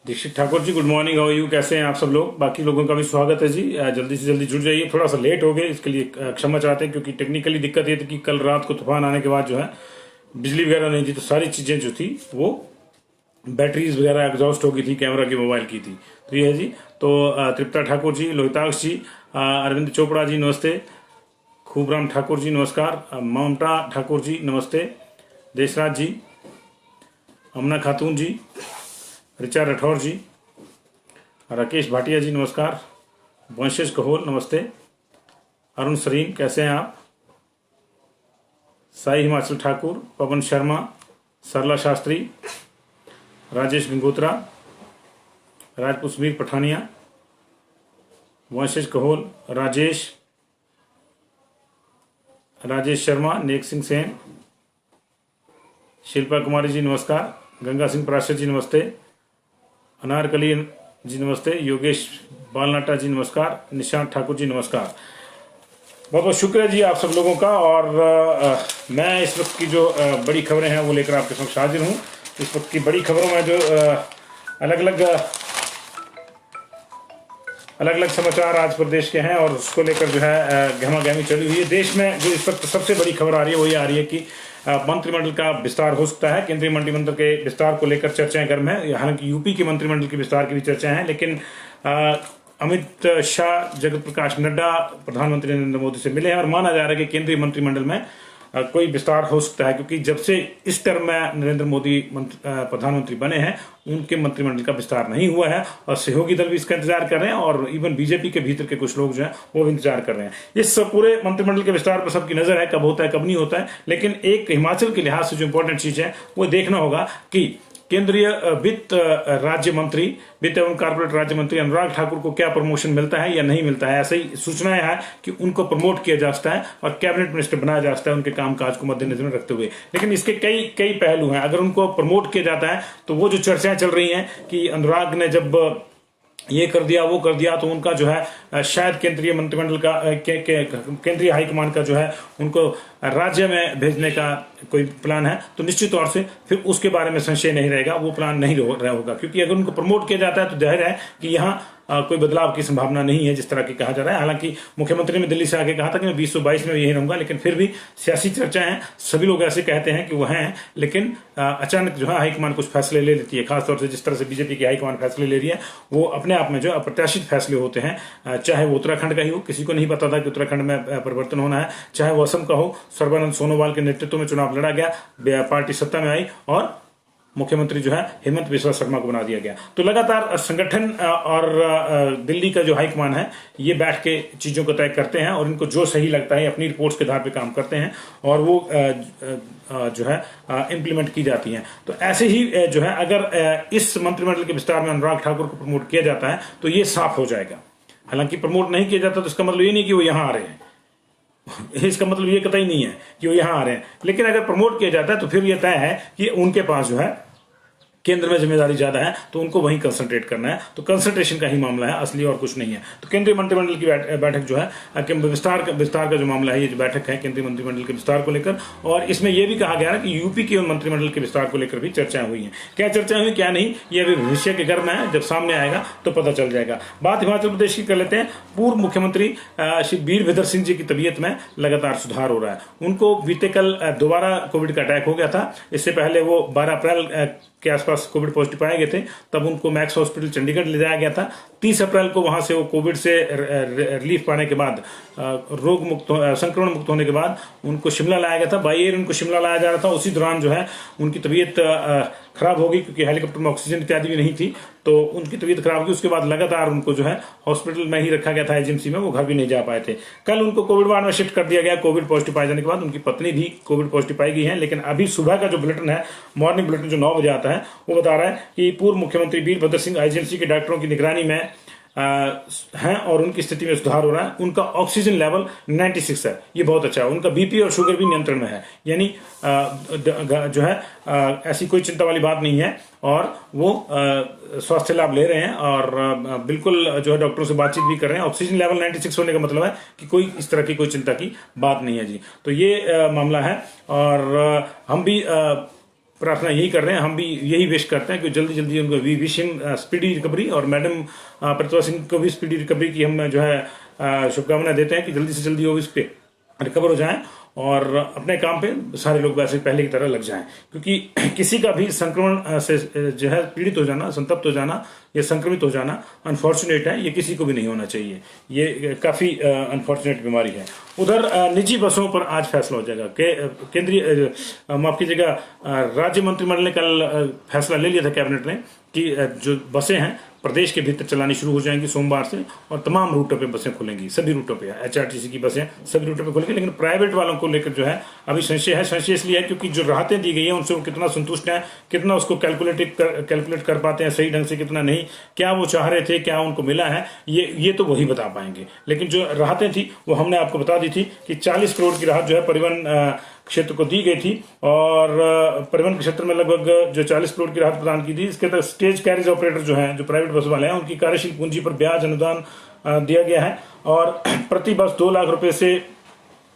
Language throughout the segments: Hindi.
Dixit Thakur ji, good morning. How are you? कैसे हैं आप सब लोग? बाकी लोगों का भी स्वागत है जी। जल्दी से जल्दी जुड़ जाइए। थोड़ा सा लेट हो गए, इसके लिए क्षमा चाहते हैं, क्योंकि टेक्निकली दिक्कत ये थी कि कल रात को तूफान आने के बाद जो है बिजली वगैरह नहीं थी, तो सारी चीज़ें जो थी वो बैटरीज वगैरह एग्जॉस्ट हो गई थी, कैमरा की, मोबाइल की थी। तो ये है जी। तो तृप्ता ठाकुर जी, लोहिताक्ष जी, अरविंद चोपड़ा जी नमस्ते, खूबराम ठाकुर जी नमस्कार, ममता ठाकुर जी नमस्ते, देशराज जी, अमना खातून जी, ऋचा राठौर जी, राकेश भाटिया जी नमस्कार, वंशेष कहोल नमस्ते, अरुण सरीन कैसे हैं आप, साई हिमाचल ठाकुर, पवन शर्मा, सरला शास्त्री, राजेश गंगोत्रा, राजपूत समीर पठानिया, वंशेष कहोल, राजेश शर्मा, नेक सिंह सेन, शिल्पा कुमारी जी नमस्कार, गंगा सिंह पराशर जी नमस्ते, अनारकली जी नमस्ते, योगेश बालनाटा जी नमस्कार, निशांत ठाकुर जी नमस्कार। बहुत बहुत शुक्र है जी आप सब लोगों का। और मैं इस वक्त की जो बड़ी खबरें हैं वो लेकर आपके समक्ष हाजिर हूँ। इस वक्त की बड़ी खबरों में जो अलग अलग समाचार आज प्रदेश के हैं और उसको लेकर जो है गहमा गहमी चली हुई है। देश में जो इस वक्त सबसे बड़ी खबर आ रही है वो ये आ रही है कि मंत्रिमंडल का विस्तार हो सकता है। केंद्रीय मंत्रिमंडल के विस्तार को लेकर चर्चाएं गर्म है। हालांकि यूपी के मंत्रिमंडल के विस्तार की भी चर्चाएं हैं, लेकिन अमित शाह, जगत प्रकाश नड्डा प्रधानमंत्री नरेंद्र मोदी से मिले हैं और माना जा रहा है कि केंद्रीय मंत्रिमंडल में कोई विस्तार हो सकता है, क्योंकि जब से इस टर्म में नरेंद्र मोदी प्रधानमंत्री बने हैं उनके मंत्रिमंडल का विस्तार नहीं हुआ है और सहयोगी दल भी इसका इंतजार कर रहे हैं और इवन बीजेपी के भीतर के कुछ लोग जो हैं वो भी इंतजार कर रहे हैं। इस पूरे मंत्रिमंडल के विस्तार पर सबकी नजर है, कब होता है कब नहीं होता है। लेकिन एक हिमाचल के लिहाज से जो इंपॉर्टेंट चीज है वो देखना होगा कि केंद्रीय वित्त राज्य मंत्री, वित्त एवं कारपोरेट राज्य मंत्री अनुराग ठाकुर को क्या प्रमोशन मिलता है या नहीं मिलता है। ऐसे ही सूचनाएं है कि उनको प्रमोट किया जा सकता है और कैबिनेट मिनिस्टर बनाया जा सकता है उनके कामकाज को मद्देनजर में रखते हुए। लेकिन इसके कई कई पहलू हैं। अगर उनको प्रमोट किया जाता है तो वो जो चर्चाएं चल रही हैं कि अनुराग ने जब ये कर दिया वो कर दिया, तो उनका जो है शायद केंद्रीय मंत्रिमंडल का केंद्रीय हाईकमान का जो है उनको राज्य में भेजने का कोई प्लान है, तो निश्चित तौर से फिर उसके बारे में संशय नहीं रहेगा, वो प्लान नहीं रहा होगा। क्योंकि अगर उनको प्रमोट किया जाता है तो जाहिर है कि यहाँ कोई बदलाव की संभावना नहीं है जिस तरह की कहा जा रहा है। हालांकि मुख्यमंत्री ने दिल्ली से आके कहा था कि मैं 2022 में यही रहूंगा, लेकिन फिर भी सियासी चर्चा है, सभी लोग ऐसे कहते हैं कि वो हैं, लेकिन अचानक जो है हाईकमान कुछ फैसले ले लेती है। खासतौर से जिस तरह से बीजेपी की हाईकमान फैसले ले रही है वो अपने आप में जो अप्रत्याशित फैसले होते हैं। चाहे वो उत्तराखंड का ही हो, किसी को नहीं पता था कि उत्तराखंड में परिवर्तन होना है, चाहे वो असम का हो, सर्बानंद सोनोवाल के नेतृत्व में चुनाव लड़ा गया, पार्टी सत्ता में आई और मुख्यमंत्री जो है हेमंत बिस्वा शर्मा को बना दिया गया। तो लगातार संगठन और दिल्ली का जो हाईकमान है ये बैठ के चीजों को तय करते हैं और इनको जो सही लगता है अपनी रिपोर्ट्स के आधार पे काम करते हैं और वो जो है इंप्लीमेंट की जाती हैं। तो ऐसे ही जो है अगर इस मंत्रिमंडल के विस्तार में अनुराग ठाकुर को प्रमोट किया जाता है तो ये साफ हो जाएगा। हालांकि प्रमोट नहीं किया जाता तो इसका मतलब ये नहीं कि वो यहां आ रहे हैं, इसका मतलब ये कतई नहीं है कि वो यहां आ रहे हैं। लेकिन अगर प्रमोट किया जाता है तो फिर ये तय है कि उनके पास जो है केंद्र में जिम्मेदारी ज्यादा है तो उनको वहीं कंसंट्रेट करना है। तो कंसंट्रेशन का ही मामला है, असली और कुछ नहीं है। तो केंद्रीय मंत्रिमंडल की बैठक जो है विस्तार का जो मामला है, ये जो बैठक है केंद्रीय मंत्रिमंडल के विस्तार को लेकर, और इसमें यह भी कहा गया है कि यूपी के मंत्रिमंडल के विस्तार को लेकर भी चर्चाएं हुई हैं। क्या चर्चाएं हुई क्या नहीं ये अभी भविष्य के गर्म है, जब सामने आएगा तो पता चल जाएगा। बात हिमाचल प्रदेश की कर लेते हैं। पूर्व मुख्यमंत्री श्री वीरभद्र सिंह जी की तबीयत में लगातार सुधार हो रहा है। उनको बीते कल दोबारा कोविड का अटैक हो गया था। इससे पहले वो 12 अप्रैल के आसपास कोविड पॉजिटिव पाए गए थे, तब उनको मैक्स हॉस्पिटल चंडीगढ़ ले जाया गया था। 30 अप्रैल को वहां से वो कोविड से रिलीफ पाने के बाद, संक्रमण मुक्त होने के बाद उनको शिमला लाया गया था। बाई एयर उनको शिमला लाया जा रहा था। उसी दौरान जो है उनकी तबीयत खराब हो गई, क्योंकि हेलीकॉप्टर में ऑक्सीजन इत्यादि भी नहीं थी, तो उनकी तबीयत खराब हुई। उसके बाद लगातार उनको जो है हॉस्पिटल में ही रखा गया था, एजेंसी में, वो घर भी नहीं जा पाए थे। कल उनको कोविड वार्ड में शिफ्ट कर दिया गया कोविड पॉजिटिव पाए जाने के बाद। उनकी पत्नी भी कोविड पॉजिटिव पाई गई है। लेकिन अभी सुबह का जो बुलेटिन है, मॉर्निंग बुलेटिन जो 9 बजे आता है, वो बता रहा है कि पूर्व मुख्यमंत्री वीरभद्र सिंह आईजीएमसी के डॉक्टरों की निगरानी में हैं और उनकी स्थिति में सुधार हो रहा है। उनका ऑक्सीजन लेवल 96 है, ये बहुत अच्छा है। उनका बीपी और शुगर भी नियंत्रण में है, यानी जो है ऐसी कोई चिंता वाली बात नहीं है और वो स्वास्थ्य लाभ ले रहे हैं और बिल्कुल जो है डॉक्टरों से बातचीत भी कर रहे हैं। ऑक्सीजन लेवल 96 होने का मतलब है कि कोई इस तरह की कोई चिंता की बात नहीं है जी। तो ये मामला है और हम भी प्रार्थना यही कर रहे हैं, हम भी यही विश करते हैं कि जल्दी जल्दी उनको we wish him speedy recovery, और मैडम प्रतिभा सिंह को भी स्पीडी रिकवरी की हम जो है शुभकामनाएं देते हैं कि जल्दी से जल्दी वो इस पे रिकवर हो जाएं और अपने काम पे सारे लोग वैसे पहले की तरह लग जाएं, क्योंकि किसी का भी संक्रमण से जो है पीड़ित हो जाना, संतप्त हो जाना या संक्रमित हो जाना अनफॉर्चुनेट है, ये किसी को भी नहीं होना चाहिए, ये काफ़ी अनफॉर्चुनेट बीमारी है। उधर निजी बसों पर आज फैसला हो जाएगा। केंद्रीय माफ कीजिएगा, राज्य मंत्रिमंडल ने कल फैसला ले लिया था कैबिनेट ने कि जो बसें हैं प्रदेश के भीतर चलानी शुरू हो जाएंगी सोमवार से, और तमाम रूटों पे बसें खुलेंगी, सभी रूटों पे एचआरटीसी की बसें सभी रूटों पे खुलेंगी। लेकिन प्राइवेट वालों को लेकर जो है अभी संशय है। संशय इसलिए है क्योंकि जो राहतें दी गई है उनसे वो कितना संतुष्ट हैं, कितना उसको कैलकुलेट कर पाते हैं सही ढंग से, कितना नहीं, क्या वो चाह रहे थे, क्या उनको मिला है, ये तो वही बता पाएंगे। लेकिन जो राहतें थी वो हमने आपको बता दी थी कि 40 करोड़ की राहत जो है परिवहन क्षेत्र को दी गई थी, और परिवहन के क्षेत्र में लगभग जो 40 करोड़ की राहत प्रदान की थी। इसके तहत स्टेज कैरिज ऑपरेटर जो हैं, जो प्राइवेट बस वाले हैं, उनकी कार्यशील पूंजी पर ब्याज अनुदान दिया गया है, और प्रति बस 2 लाख रुपए से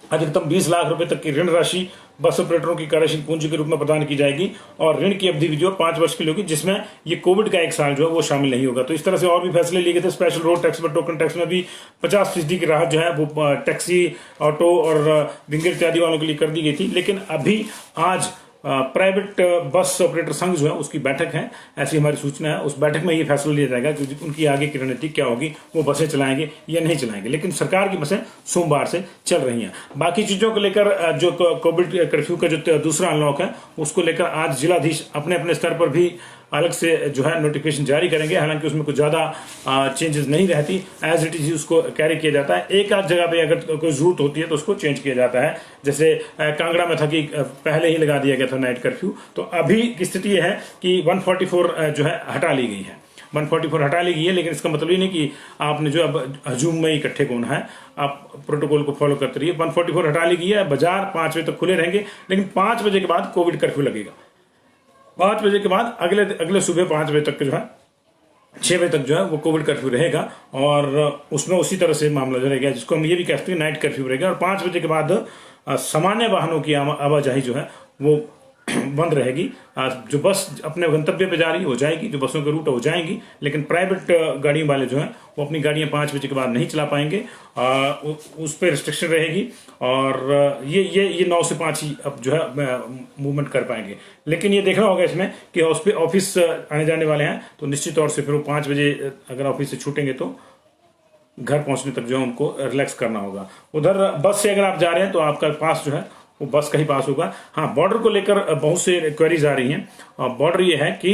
अधिकतम 20 लाख रुपए तक की ऋण राशि बस ऑपरेटरों की कार्यशील पूंजी के रूप में प्रदान की जाएगी, और ऋण की अवधि भी जो 5 वर्ष के लिए होगी, जिसमें ये कोविड का 1 साल जो है वो शामिल नहीं होगा। तो इस तरह से और भी फैसले लिए गए थे। स्पेशल रोड टैक्स पर टोकन टैक्स में भी 50% की राहत जो है वो टैक्सी, ऑटो और विंगर इत्यादि वालों के लिए कर दी गई थी। लेकिन अभी आज प्राइवेट बस ऑपरेटर संघ जो है उसकी बैठक है, ऐसी हमारी सूचना है। उस बैठक में ये फैसला लिया जाएगा कि उनकी आगे की रणनीति क्या होगी, वो बसें चलाएंगे या नहीं चलाएंगे। लेकिन सरकार की बसें सोमवार से चल रही हैं। बाकी चीजों को लेकर जो कोविड कर्फ्यू का जो दूसरा अनलॉक है उसको लेकर आज जिलाधीश अपने अपने स्तर पर भी अलग से जो है नोटिफिकेशन जारी करेंगे। हालांकि उसमें कुछ ज्यादा चेंजेस नहीं रहती, एज इट इज उसको कैरी किया जाता है। एक आध जगह पे अगर कोई जरूरत होती है तो उसको चेंज किया जाता है। जैसे कांगड़ा में था कि पहले ही लगा दिया गया था नाइट कर्फ्यू, तो अभी की स्थिति यह है कि 144 जो है हटा ली गई है, 144 हटा ली गई है। लेकिन इसका मतलब ये नहीं कि आपने जो अब हजूम में इकट्ठे होना है, आप प्रोटोकॉल को फॉलो करते रहिए। 144 हटा ली गई है। बाजार 5 बजे तक खुले रहेंगे, लेकिन 5 बजे के बाद कोविड कर्फ्यू लगेगा। 5 बजे के बाद अगले सुबह 5 बजे तक जो है 6 बजे तक जो है वो कोविड कर्फ्यू रहेगा, और उसमें उसी तरह से मामला जो रहेगा, जिसको हम ये भी कहते हैं नाइट कर्फ्यू रहेगा। और 5 बजे के बाद सामान्य वाहनों की आवाजाही जो है वो बंद रहेगी। जो बस अपने गंतव्य पे जा रही हो जाएगी, जो बसों के रूट हो जाएंगी, लेकिन प्राइवेट गाड़ियों वाले जो हैं वो अपनी गाड़ियां 5 बजे के बाद नहीं चला पाएंगे। उस पर रिस्ट्रिक्शन रहेगी, और ये 9 से 5 ही अब जो है मूवमेंट कर पाएंगे। लेकिन ये देखना होगा इसमें कि ऑफिस आने जाने वाले हैं तो निश्चित तौर से फिर वो 5 बजे अगर ऑफिस से छूटेंगे तो घर पहुंचने तक जो है उनको रिलैक्स करना होगा। उधर बस से अगर आप जा रहे हैं तो आपका पास जो है वो बस का ही पास होगा। हाँ, बॉर्डर को लेकर बहुत से क्वेरीज आ रही हैं, और बॉर्डर ये है कि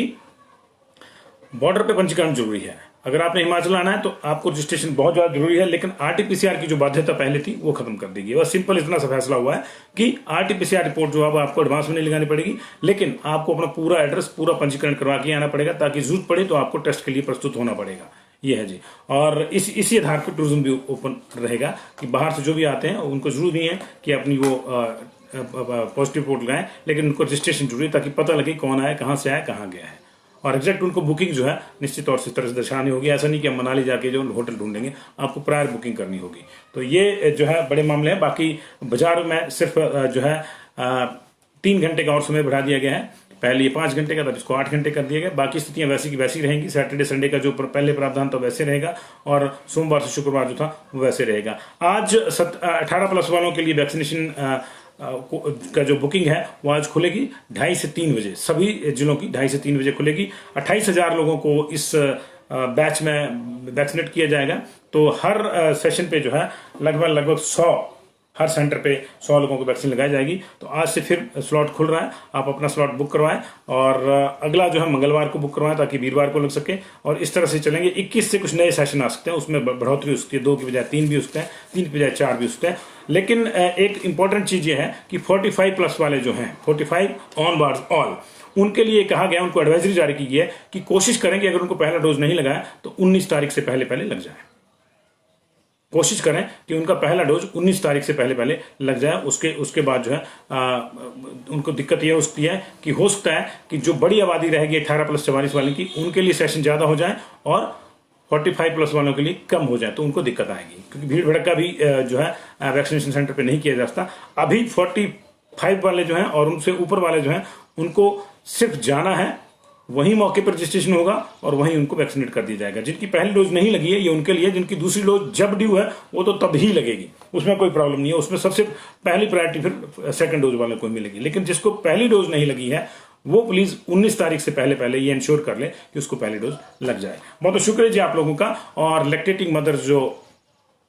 बॉर्डर पे पंजीकरण जरूरी है। अगर आपने हिमाचल आना है तो आपको रजिस्ट्रेशन बहुत ज्यादा जरूरी है, लेकिन आरटीपीसीआर की जो बाध्यता पहले थी वो खत्म कर दी गई। बस सिंपल इतना सा फैसला हुआ है कि आरटीपीसीआर रिपोर्ट जो है आपको एडवांस में नहीं लगानी पड़ेगी, लेकिन आपको अपना पूरा एड्रेस, पूरा पंजीकरण करवा के आना पड़ेगा, ताकि जरूरत पड़े तो आपको टेस्ट के लिए प्रस्तुत होना पड़ेगा। ये है जी। और इसी आधार पर टूरिज्म भी ओपन रहेगा कि बाहर से जो भी आते हैं उनको जरूरी नहीं है कि अपनी वो पॉजिटिव रिपोर्ट लगाएं, लेकिन उनको रजिस्ट्रेशन जरूरी है ताकि पता लगे कौन आया, कहाँ से आया, कहाँ गया है। और एग्जैक्ट उनको बुकिंग जो है निश्चित तौर से इस तरह से दर्शानी होगी। ऐसा नहीं कि हम मनाली जाके जो होटल ढूंढेंगे, आपको प्रायर बुकिंग करनी होगी। तो ये जो है बड़े मामले हैं। बाकी बाजार में सिर्फ जो है 3 घंटे का और समय बढ़ा दिया गया है। पहले ये 5 घंटे का था, इसको 8 घंटे कर दिया गया। बाकी स्थितियां वैसी की वैसी रहेंगी। सैटरडे संडे का जो पहले प्रावधान था वैसे रहेगा, और सोमवार से शुक्रवार जो था वो वैसे रहेगा। आज 18+ वालों के लिए वैक्सीनेशन का जो बुकिंग है वो आज खुलेगी 2:30 से 3 बजे। सभी जिलों की 2:30 से 3 बजे खुलेगी। 28,000 लोगों को इस बैच में वैक्सीनेट किया जाएगा। तो हर सेशन पे जो है लगभग 100, हर सेंटर पे 100 लोगों को वैक्सीन लगाई जाएगी। तो आज से फिर स्लॉट खुल रहा है, आप अपना स्लॉट बुक करवाएं, और अगला जो है मंगलवार को बुक करवाएं ताकि वीरवार को लग सके। और इस तरह से चलेंगे। 21 से कुछ नए सेशन आ सकते हैं, उसमें बढ़ोतरी हो सकती है, 2 की बजाय 3 भी हो सकते हैं, 3 की बजाय 4 भी हो सकते हैं। लेकिन एक इंपॉर्टेंट चीज ये है कि 45+ वाले जो हैं, 45 ऑनवर्ड्स ऑल, उनके लिए कहा गया, उनको एडवाइजरी जारी की गई है कि कोशिश करेंगे अगर उनको पहला डोज नहीं लगाया तो 19 तारीख से पहले लग जाए। कोशिश करें कि उनका पहला डोज 19 तारीख से पहले लग जाए। उसके बाद जो है उनको दिक्कत यह हो सकती है कि हो सकता है कि जो बड़ी आबादी रहेगी 18+ 44 वाले की, उनके लिए सेशन ज्यादा हो जाए और 45+ वालों के लिए कम हो जाए, तो उनको दिक्कत आएगी। क्योंकि भीड़ भड़का भी जो है वैक्सीनेशन सेंटर पे नहीं किया जा सकता। अभी 45 वाले जो हैं और उनसे ऊपर वाले जो हैं उनको सिर्फ जाना है, वहीं मौके पर रजिस्ट्रेशन होगा और वहीं उनको वैक्सीनेट कर दिया जाएगा। जिनकी पहली डोज नहीं लगी है ये उनके लिए, जिनकी दूसरी डोज जब ड्यू है वो तो तब ही लगेगी, उसमें कोई प्रॉब्लम नहीं है। उसमें सबसे पहली प्रायोरिटी फिर सेकंड डोज वाले को मिलेगी। लेकिन जिसको पहली डोज नहीं लगी है वो प्लीज 19 तारीख से पहले ये इंश्योर कर ले कि उसको पहली डोज लग जाए। बहुत बहुत शुक्रिया जी आप लोगों का। और लैक्टेटिंग मदर्स जो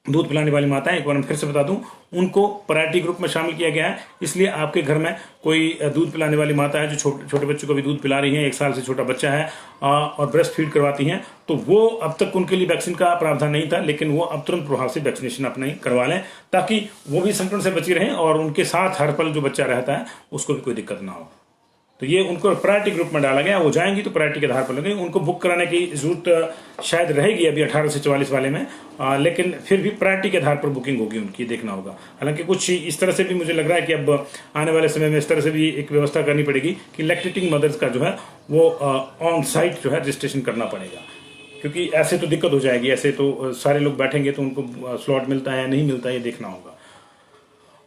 दूध पिलाने वाली माताएं, एक बार मैं फिर से बता दूं, उनको प्रायोरिटी ग्रुप में शामिल किया गया है। इसलिए आपके घर में कोई दूध पिलाने वाली माता है जो छोटे बच्चों को भी दूध पिला रही है, 1 साल से छोटा बच्चा है और ब्रेस्ट फीड करवाती हैं, तो वो अब तक उनके लिए वैक्सीन का प्रावधान नहीं था, लेकिन वो अब तुरंत प्रभाव से वैक्सीनेशन अपने करवा लें ताकि वो भी संक्रमण से बची रहें और उनके साथ हर पल जो बच्चा रहता है उसको भी कोई दिक्कत ना हो। तो ये उनको प्रायोरिटी ग्रुप में डाला गया। वो जाएंगी तो प्रायोरिटी के आधार पर लगेंगे। उनको बुक कराने की जरूरत शायद रहेगी अभी 18 से 44 वाले में, लेकिन फिर भी प्रायोरिटी के आधार पर बुकिंग होगी उनकी, देखना होगा। हालांकि कुछ इस तरह से भी मुझे लग रहा है कि अब आने वाले समय में इस तरह से भी एक व्यवस्था करनी पड़ेगी कि लैक्टेटिंग मदर्स का जो है वो ऑन साइट जो है रजिस्ट्रेशन करना पड़ेगा, क्योंकि ऐसे तो दिक्कत हो जाएगी। ऐसे तो सारे लोग बैठेंगे तो उनको स्लॉट मिलता है या नहीं मिलता है, ये देखना होगा।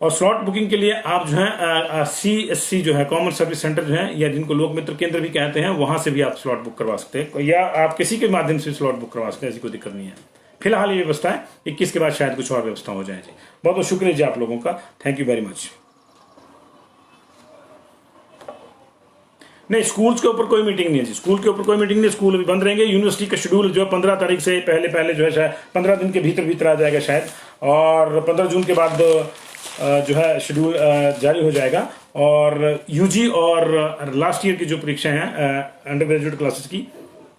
और स्लॉट बुकिंग के लिए आप जो है CSC जो है कॉमन सर्विस सेंटर जो है, या जिनको लोक मित्र केंद्र भी कहते हैं, वहां से भी आप स्लॉट बुक करवा सकते हैं, या आप किसी के माध्यम से स्लॉट बुक करवा सकते हैं, ऐसी कोई दिक्कत नहीं है। फिलहाल ये व्यवस्था है, 21 के बाद शायद कुछ और व्यवस्था हो जाए जी। बहुत बहुत शुक्रिया जी आप लोगों का, थैंक यू वेरी मच। नहीं, स्कूल्स के ऊपर कोई मीटिंग नहीं है जी, स्कूल के ऊपर कोई मीटिंग नहीं, स्कूल अभी बंद रहेंगे। यूनिवर्सिटी का शेड्यूल जो है 15 तारीख से पहले जो है शायद 15 दिन के भीतर आ जाएगा शायद, और 15 जून के बाद जो है शेड्यूल जारी हो जाएगा। और यूजी और लास्ट ईयर की जो परीक्षाएं हैं अंडर ग्रेजुएट क्लासेस की,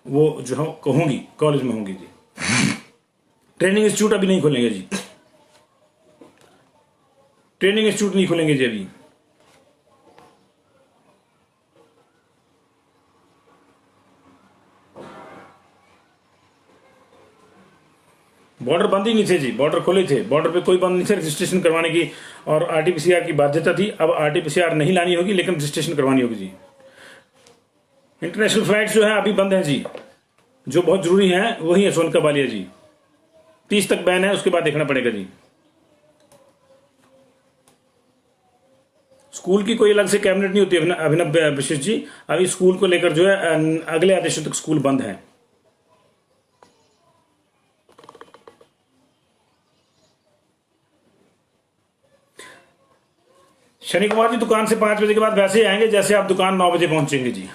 वो जो है होंगी कॉलेज में होंगी जी। ट्रेनिंग इंस्टीट्यूट अभी नहीं खोलेंगे जी, ट्रेनिंग इंस्टीट्यूट नहीं खोलेंगे जी अभी। बॉर्डर बंद ही नहीं थे जी, बॉर्डर खुले थे, बॉर्डर पे कोई बंद नहीं थे। रजिस्ट्रेशन करवाने की और RT-PCR की बाध्यता थी, अब RT-PCR नहीं लानी होगी लेकिन रजिस्ट्रेशन करवानी होगी जी। इंटरनेशनल फ्लाइट जो है अभी बंद है जी, जो बहुत जरूरी है वही है सोनका बालिया जी, 30 तक बैन है, उसके बाद देखना पड़ेगा जी। स्कूल की कोई अलग से कैबिनेट नहीं होती अभिनव विशिष्ट जी, अभी स्कूल को लेकर जो है अगले आदेशों तक स्कूल बंद है। शनि कुमार जी दुकान से 5 बजे के बाद वैसे ही आएंगे जैसे आप दुकान 9 बजे पहुंचेंगे जी।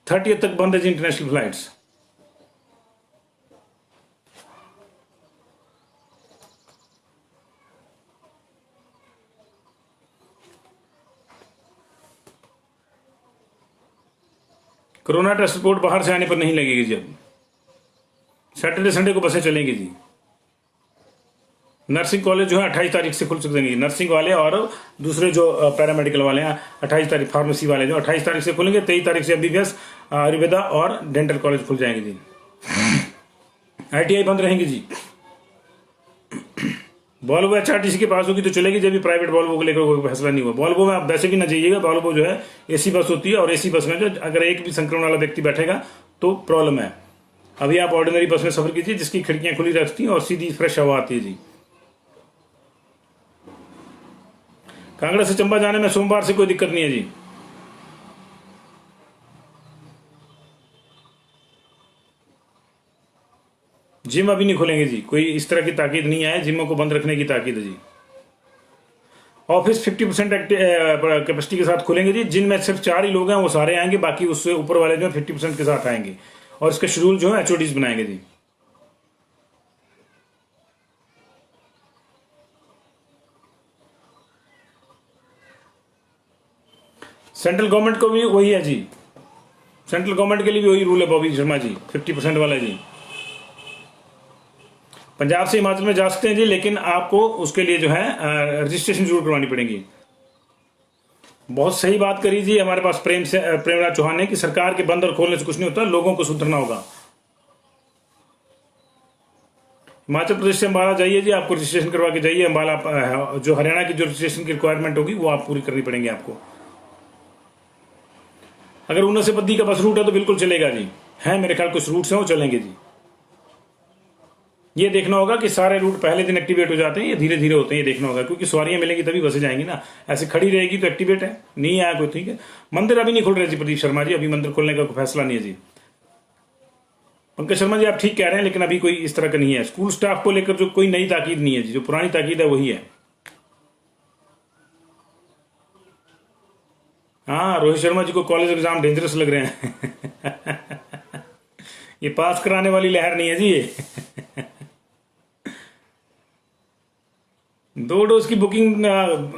थर्टी तक बंद है जी international flights. Corona test report बाहर से आने पर नहीं लगेगी जी। अब सैटरडे संडे को बसें चलेंगी जी। नर्सिंग कॉलेज जो है 28 तारीख से खुल सकेंगे, नर्सिंग वाले और दूसरे जो पैरामेडिकल वाले हैं 28 तारीख, फार्मेसी वाले जो 28 तारीख से खुलेंगे, 23 तारीख से MBBS, आयुर्वेदा और डेंटल कॉलेज खुल जाएंगे जी। ITI बंद रहेंगे जी। वॉल्वो HRTC के पास होगी तो चलेगी, जब भी प्राइवेट वॉल्वो को लेकर कोई फैसला नहीं हुआ। वॉल्वो में आप वैसे भी ना जाइएगा, वॉल्वो जो है AC बस होती है और AC बस में जो अगर एक भी संक्रमण वाला व्यक्ति बैठेगा तो प्रॉब्लम है। अभी आप ऑर्डिनरी बस में सफर कीजिए जिसकी खिड़कियां खुली रहती हैं और सीधी फ्रेश हवा आती है जी। कांगड़ा से चंबा जाने में सोमवार से कोई दिक्कत नहीं है जी। जिम अभी नहीं खोलेंगे जी, कोई इस तरह की ताकीद नहीं आए, जिमों को बंद रखने की ताकीद है जी। ऑफिस 50% कैपेसिटी के साथ खुलेंगे जी, जिनमें सिर्फ 4 ही लोग हैं वो सारे आएंगे, बाकी उससे ऊपर वाले जो 50% के साथ आएंगे और इसका शेड्यूल जो है HODs बनाएंगे जी। सेंट्रल गवर्नमेंट को भी वही है जी, सेंट्रल गवर्नमेंट के लिए भी वही रूल है बॉबी शर्मा जी, 50% वाला जी। पंजाब से हिमाचल में जा सकते हैं जी, लेकिन आपको उसके लिए जो है रजिस्ट्रेशन जरूर करवानी पड़ेगी। बहुत सही बात करी जी हमारे पास प्रेमराज चौहान ने कि सरकार के बंद और खोलने से कुछ नहीं होता, लोगों को सुधरना होगा। हिमाचल प्रदेश से अम्बाला जाइए जी, आपको रजिस्ट्रेशन करवा के जाइए। अम्बाला जो हरियाणा की जो रजिस्ट्रेशन की रिक्वायरमेंट होगी वो आप पूरी करनी पड़ेंगे आपको। अगर ऊना से बद्दी का बस रूट है तो बिल्कुल चलेगा जी, है मेरे ख्याल कुछ रूट्स हैं वो चलेंगे जी। ये देखना होगा कि सारे रूट पहले दिन एक्टिवेट हो जाते हैं या धीरे धीरे होते हैं, ये देखना होगा, क्योंकि सवारियां मिलेंगी तभी बसें जाएंगी ना। ऐसे खड़ी रहेगी तो एक्टिवेट है, नहीं आया कोई, ठीक है। मंदिर अभी नहीं खुल रहे जी प्रदीप शर्मा जी, अभी मंदिर खोलने का कोई फैसला नहीं है जी। पंकज शर्मा जी आप ठीक कह रहे हैं, लेकिन अभी कोई इस तरह का नहीं है। स्कूल स्टाफ को लेकर जो कोई नई ताकीद नहीं है जी, जो पुरानी ताकीद है वही है। हाँ, रोहित शर्मा जी को कॉलेज एग्जाम डेंजरस लग रहे हैं। ये पास कराने वाली लहर नहीं है जी ये। 2 डोज की बुकिंग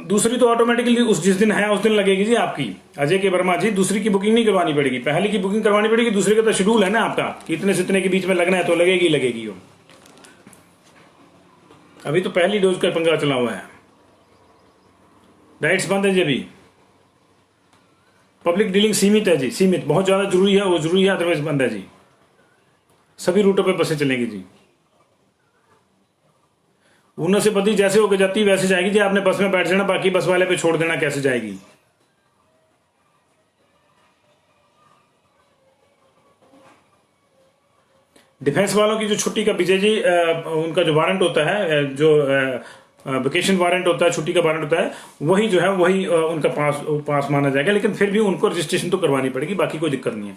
दूसरी तो ऑटोमेटिकली उस जिस दिन है उस दिन लगेगी जी आपकी। अजय के वर्मा जी, दूसरी की बुकिंग नहीं करवानी पड़ेगी, पहले की बुकिंग करवानी पड़ेगी। दूसरे का तो शेड्यूल है ना आपका कि इतने से इतने के बीच में लगना है, तो लगेगी लगेगी वो। अभी तो पहली डोज का पंगा चला हुआ है, राइट्स बंद है जी अभी। पब्लिक डीलिंग सीमित है जी, सीमित, बहुत ज्यादा जरूरी है वो जरूरी है, अदरवाइज बंद है जी। सभी रूटों पे बसें चलेंगी जी। ऊना से बद्दी जैसे होकर जाती है वैसे जाएगी जी, आपने बस में बैठ जाना, बाकी बस वाले पे छोड़ देना कैसे जाएगी। डिफेंस वालों की जो छुट्टी का विजय जी उनका जो वारंट होता है, जो वेकेशन वारंट होता है, छुट्टी का वारंट होता है, वही जो है वही उनका पास माना जाएगा। लेकिन फिर भी उनको रजिस्ट्रेशन तो करवानी पड़ेगी, बाकी कोई दिक्कत नहीं है।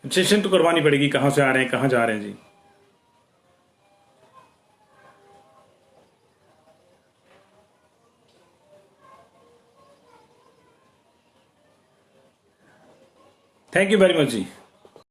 रजिस्ट्रेशन तो करवानी पड़ेगी, कहाँ से आ रहे हैं कहाँ जा रहे हैं जी। Thank you very much ji.